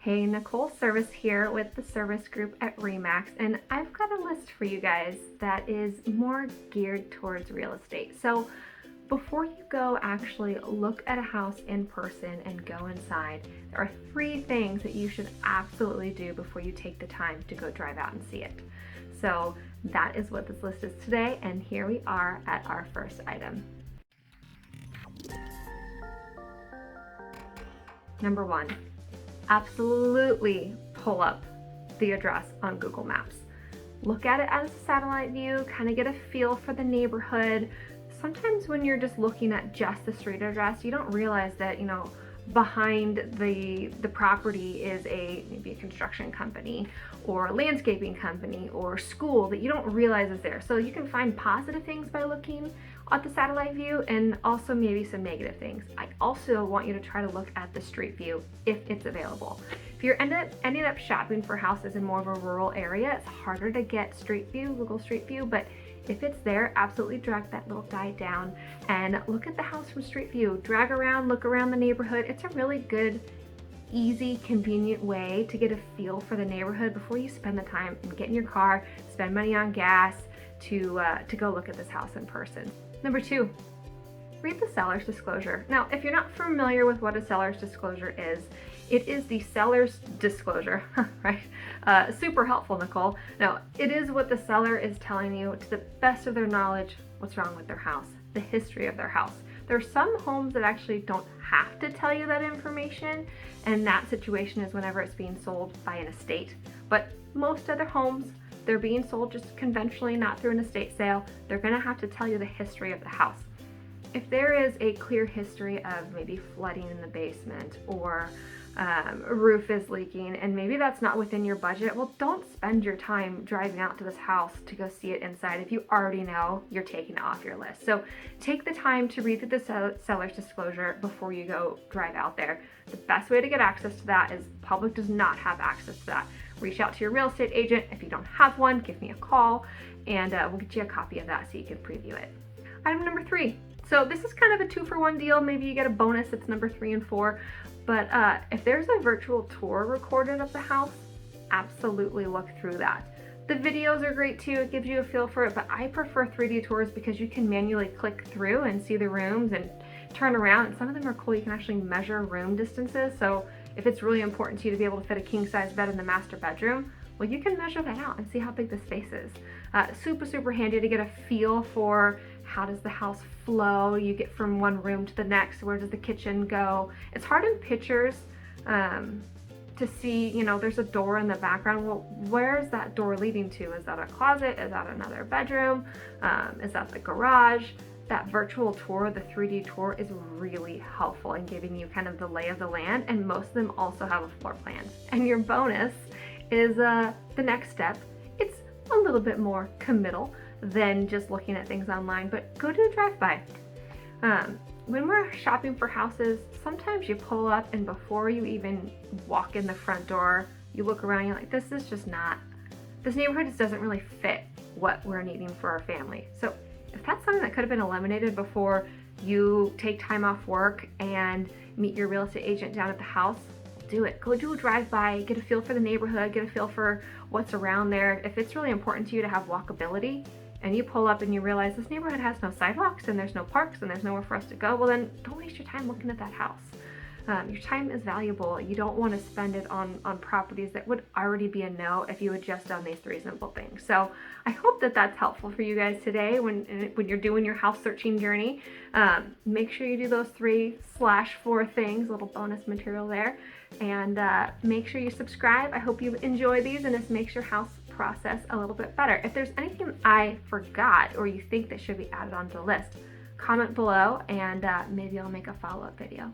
Hey, Nicole Serviss here with the Serviss Group at REMAX, and I've got a list for you guys that is more geared towards real estate. So before you go actually look at a house in person and go inside, there are 3 things that you should absolutely do before you take the time to go drive out and see it. So that is what this list is today, and here we are at our first item. Number 1. Absolutely pull up the address on Google Maps. Look at it as a satellite view, kind of get a feel for the neighborhood. Sometimes when you're just looking at just the street address, you don't realize that, behind the property is maybe a construction company or a landscaping company or school that you don't realize is there. So you can find positive things by looking at the satellite view and also maybe some negative things. I also want you to try to look at the street view if it's available. If you're ending up shopping for houses in more of a rural area, it's harder to get street view, Google Street View, but if it's there, absolutely drag that little guy down and look at the house from street view. Drag around, look around the neighborhood. It's a really good, easy, convenient way to get a feel for the neighborhood before you spend the time and get in your car, spend money on gas to go look at this house in person. Number 2, read the seller's disclosure. Now, if you're not familiar with what a seller's disclosure is, it is the seller's disclosure, right? Super helpful, Nicole. No, it is what the seller is telling you to the best of their knowledge what's wrong with their house, the history of their house. There are some homes that actually don't have to tell you that information, and that situation is whenever it's being sold by an estate. But most other homes, they're being sold just conventionally, not through an estate sale. They're gonna have to tell you the history of the house. If there is a clear history of maybe flooding in the basement or a roof is leaking and maybe that's not within your budget, well, don't spend your time driving out to this house to go see it inside if you already know you're taking it off your list. So take the time to read through the seller's disclosure before you go drive out there. The best way to get access to that is public does not have access to that. Reach out to your real estate agent. If you don't have one, give me a call and we'll get you a copy of that so you can preview it. Item number 3. So this is kind of a 2-for-1 deal. Maybe you get a bonus. It's number 3 and 4. But if there's a virtual tour recorded of the house, absolutely look through that. The videos are great too. It gives you a feel for it, but I prefer 3D tours because you can manually click through and see the rooms and turn around. And some of them are cool. You can actually measure room distances. So if it's really important to you to be able to fit a king-size bed in the master bedroom, well, you can measure that out and see how big the space is. Super handy to get a feel for how does the house flow. You get from one room to the next. Where does the kitchen go? It's hard in pictures to see, there's a door in the background. Well, where is that door leading to? Is that a closet? Is that another bedroom? Is that the garage? That virtual tour, the 3D tour, is really helpful in giving you kind of the lay of the land, and most of them also have a floor plan. And your bonus is the next step. It's a little bit more committal than just looking at things online, but go do a drive-by. When we're shopping for houses, sometimes you pull up and before you even walk in the front door, you look around, you're like, this neighborhood just doesn't really fit what we're needing for our family. So if that's something that could have been eliminated before you take time off work and meet your real estate agent down at the house, do it. Go do a drive-by, get a feel for the neighborhood, get a feel for what's around there. If it's really important to you to have walkability and you pull up and you realize this neighborhood has no sidewalks and there's no parks and there's nowhere for us to go, well then don't waste your time looking at that house. Your time is valuable. You don't want to spend it on properties that would already be a no if you had just done these 3 simple things. So I hope that that's helpful for you guys today when you're doing your house searching journey. Make sure you do those 3/4 things, a little bonus material there, and make sure you subscribe. I hope you enjoy these and this makes your house process a little bit better. If there's anything I forgot or you think that should be added onto the list, comment below and maybe I'll make a follow-up video.